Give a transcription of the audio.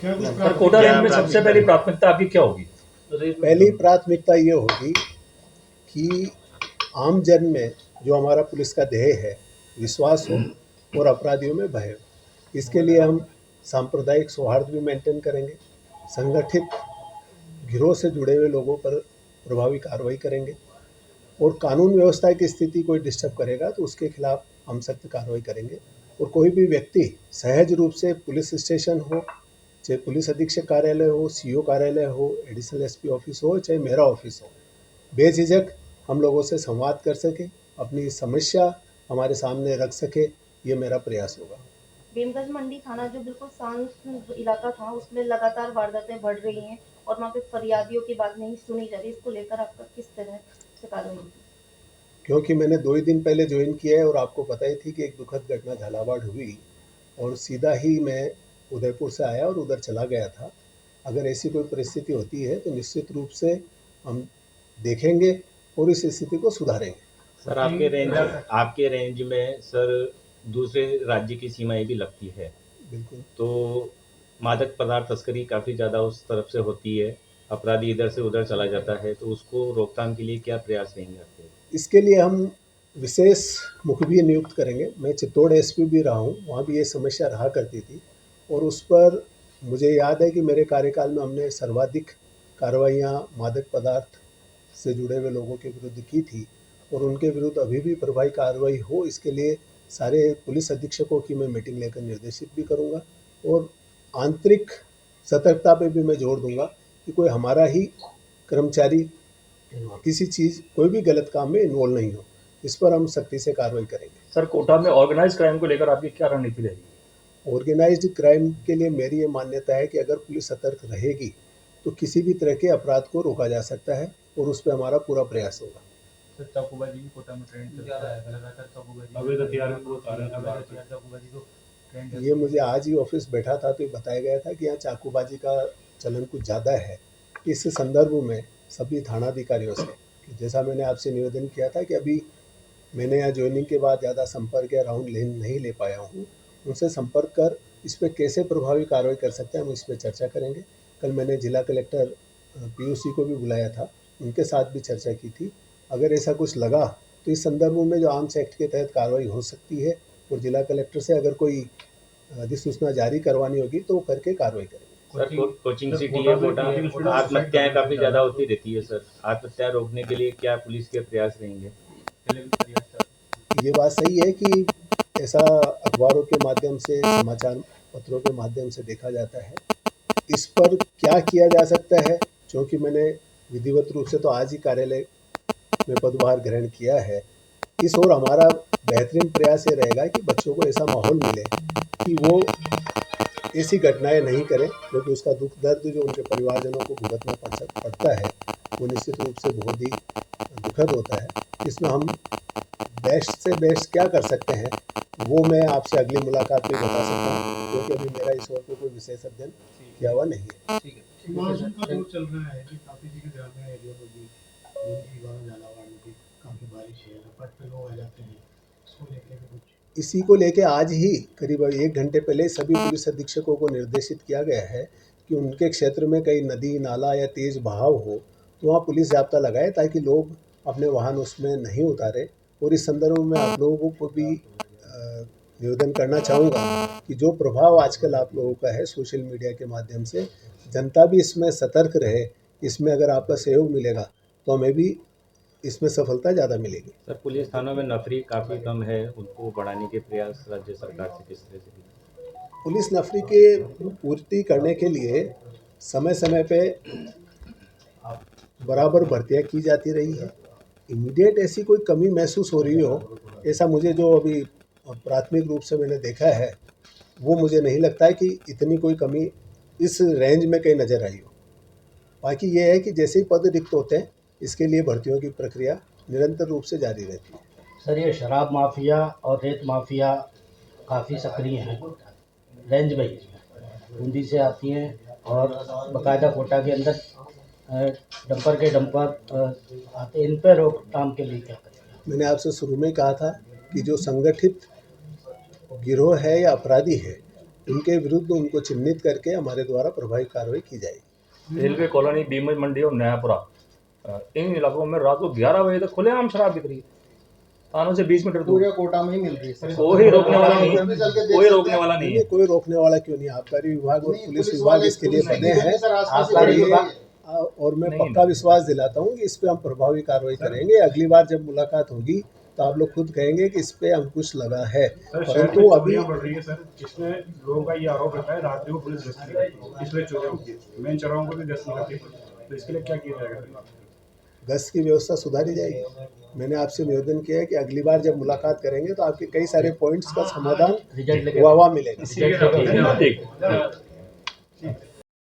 पर कोटा रेंज में सबसे पहली प्राथमिकता आपकी क्या होगी? पहली प्राथमिकता ये होगी कि आम जन में जो हमारा पुलिस का ध्येय है विश्वास हो और अपराधियों में भय हो। इसके लिए हम सांप्रदायिक सौहार्द भी मेंटेन करेंगे, संगठित गिरोह से जुड़े हुए लोगों पर प्रभावी कार्रवाई करेंगे और कानून व्यवस्था की स्थिति कोई डिस्टर्ब करेगा तो उसके खिलाफ हम सख्त कार्रवाई करेंगे। और कोई भी व्यक्ति सहज रूप से पुलिस स्टेशन हो, चाहे पुलिस अधीक्षक कार्यालय हो, सीओ कार्यालय हो, एडिशनल एसपी ऑफिस हो, चाहे मेरा ऑफिस हो, बेझिझक हम लोगों से संवाद कर सके, अपनी समस्या हमारे सामने रख सके, ये मेरा प्रयास होगा। भीमगंज मंडी थाना जो बिल्कुल शांत इलाका था उसमें लगातार वारदातें बढ़ रही हैं और वहाँ पे फरियादियों की बात नहीं सुनी जा रही, इसको लेकर आपका किस तरह से कार्रवाई होगी? क्योंकि मैंने 2 ही दिन पहले ज्वाइन किया है और आपको पता ही थी कि एक दुखद घटना झालावाड़ हुई और सीधा ही मैं उदयपुर से आया और उधर चला गया था। अगर ऐसी कोई परिस्थिति होती है तो निश्चित रूप से हम देखेंगे और इस स्थिति को सुधारेंगे। सर आपके रेंज में सर दूसरे राज्य की सीमाएं भी लगती है, बिल्कुल। तो मादक पदार्थ तस्करी काफ़ी ज़्यादा उस तरफ से होती है, अपराधी इधर से उधर चला जाता है, तो उसको रोकथाम के लिए क्या प्रयास रहेंगे आपके? इसके लिए हम विशेष मुखबिर नियुक्त करेंगे। मैं चित्तौड़ एसपी भी रहा हूँ, वहाँ भी ये समस्या रहा करती थी और उस पर मुझे याद है कि मेरे कार्यकाल में हमने सर्वाधिक कार्रवाइयाँ मादक पदार्थ से जुड़े हुए लोगों के विरुद्ध की थी और उनके विरुद्ध अभी भी प्रभावी कार्रवाई हो, इसके लिए सारे पुलिस अधीक्षकों की मैं मीटिंग लेकर निर्देशित भी करूँगा और आंतरिक सतर्कता पे भी मैं जोर दूंगा कि कोई हमारा ही कर्मचारी किसी चीज़ कोई भी गलत काम में इन्वॉल्व नहीं हो। इस पर हम सख्ती से कार्रवाई करेंगे। सर कोटा में ऑर्गेनाइज क्राइम को लेकर आपकी क्या रणनीति रहेगी? ऑर्गेनाइज्ड क्राइम के लिए मेरी ये मान्यता है कि अगर पुलिस सतर्क रहेगी तो किसी भी तरह के अपराध को रोका जा सकता है और उस पर हमारा पूरा प्रयास होगा। सर चाकूबाजी भी कोटा में ट्रेंड चलता है, लगातार चाकूबाजी तो ट्रेंड ये मुझे आज ही ऑफिस बैठा था तो ये बताया गया था कि यहाँ चाकूबाजी का चलन कुछ ज़्यादा है। इस संदर्भ में सभी थानाधिकारियों से कि जैसा मैंने आपसे निवेदन किया था कि अभी मैंने यहाँ ज्वाइनिंग के बाद ज़्यादा संपर्क या राउंड नहीं ले पाया हूँ, उनसे संपर्क कर इस पर कैसे प्रभावी कार्रवाई कर सकते हैं हम इस पर चर्चा करेंगे। कल मैंने जिला कलेक्टर पीयूसी को भी बुलाया था, उनके साथ भी चर्चा की थी। अगर ऐसा कुछ लगा तो इस संदर्भ में जो आर्म्स एक्ट के तहत कार्रवाई हो सकती है और जिला कलेक्टर से अगर कोई अधिसूचना जारी करवानी होगी तो वो करके कार्रवाई करेंगे। सर कोचिंग सिटी है कोटा, आत्महत्याएं काफ़ी ज़्यादा होती रहती है सर, आत्महत्या रोकने के लिए क्या पुलिस के प्रयास रहेंगे? ये बात सही है कि ऐसा अखबारों के माध्यम से, समाचार पत्रों के माध्यम से देखा जाता है। इस पर क्या किया जा सकता है, क्योंकि मैंने विधिवत रूप से तो आज ही कार्यालय में पदभार ग्रहण किया है। इस ओर हमारा बेहतरीन प्रयास ये रहेगा कि बच्चों को ऐसा माहौल मिले कि वो ऐसी घटनाएं नहीं करें, क्योंकि उसका दुख दर्द जो उनके परिवारजनों को भुगतना पड़ता है वो निश्चित रूप से बहुत ही दुखद होता है। इसमें हम बेस्ट से बेस्ट क्या कर सकते हैं वो मैं आपसे अगली मुलाकात में बता सकता हूँ, क्योंकि अभी मेरा इस ओर पे कोई विशेष अध्ययन किया हुआ नहीं है। मानसून का दौर चल रहा है कि काफी जगह ग्रामीण एरिया में भी झालावाड़ में भी काफी बारिश है, रपट पे लोग आ जाते हैं, इसको लेकर कुछ इसी को लेके आज ही करीब 1 घंटे पहले सभी पुलिस अधीक्षकों को निर्देशित किया गया है कि उनके क्षेत्र में कहीं नदी नाला या तेज बहाव हो तो वहाँ पुलिस जाब्ता लगाए ताकि लोग अपने वाहन उसमें नहीं उतारे। और इस संदर्भ में आप लोगों को भी निवेदन करना चाहूँगा कि जो प्रभाव आजकल आप लोगों का है सोशल मीडिया के माध्यम से, जनता भी इसमें सतर्क रहे। इसमें अगर आपका सहयोग मिलेगा तो हमें भी इसमें सफलता ज़्यादा मिलेगी। सर पुलिस थानों में नफरी काफ़ी कम है, उनको बढ़ाने के प्रयास राज्य सरकार से किस तरह से? पुलिस नफरी के पूर्ति करने के लिए समय समय पे बराबर भर्तियाँ की जाती रही है। इमीडिएट ऐसी कोई कमी महसूस हो रही हो, ऐसा मुझे जो अभी प्राथमिक रूप से मैंने देखा है वो मुझे नहीं लगता है कि इतनी कोई कमी इस रेंज में कहीं नज़र आई हो। बाकी ये है कि जैसे ही पद रिक्त होते हैं इसके लिए भर्तियों की प्रक्रिया निरंतर रूप से जारी रहती है। सर ये शराब माफिया और रेत माफिया काफ़ी सक्रिय हैं रेंज में, बूंदी से आती हैं और बाकायदा कोटा के अंदर डंपर के डंपर आते हैं। इन पर रोकथाम के लिए क्या करें? मैंने आपसे शुरू में कहा था कि जो संगठित गिरोह है या अपराधी है उनके विरुद्ध उनको चिन्हित करके हमारे द्वारा प्रभावी कार्रवाई की जाएगी। रेलवे कॉलोनी, बीमल मंडी और नयापुरा, इन इलाकों में रात को 11 बजे तक खुलेआम शराब बिक रही है, थानों से 20 मीटर दूर। पूरे कोटा में ही मिल रही है सर। कोई रोकने वाला नहीं, कोई रोकने वाला नहीं है। कोई रोकने वाला क्यों नहीं, आबकारी विभाग और पुलिस विभाग इसके लिए बने हैं। आबकारी विभाग और मैं पक्का विश्वास दिलाता हूँ कि इस पे हम प्रभावी कार्रवाई करेंगे। अगली बार जब मुलाकात होगी तो आप लोग खुद कहेंगे कि इस पे अंकुश लगा है, परंतु अभी बढ़ रही है सर। इसमें लोगों का ये आरोप रहता है रात को पुलिस गश्त नहीं करती, इसलिए चोरियां होती है। मेन चौराहों पर भी गश्त नहीं करती, तो इसके लिए क्या किया जाएगा? गश्त की व्यवस्था सुधारी जाएगी। मैंने आपसे निवेदन किया है कि अगली बार जब मुलाकात करेंगे तो आपके कई सारे पॉइंट्स का समाधान रिजल्ट लेके हुआ मिलेगा। ठीक।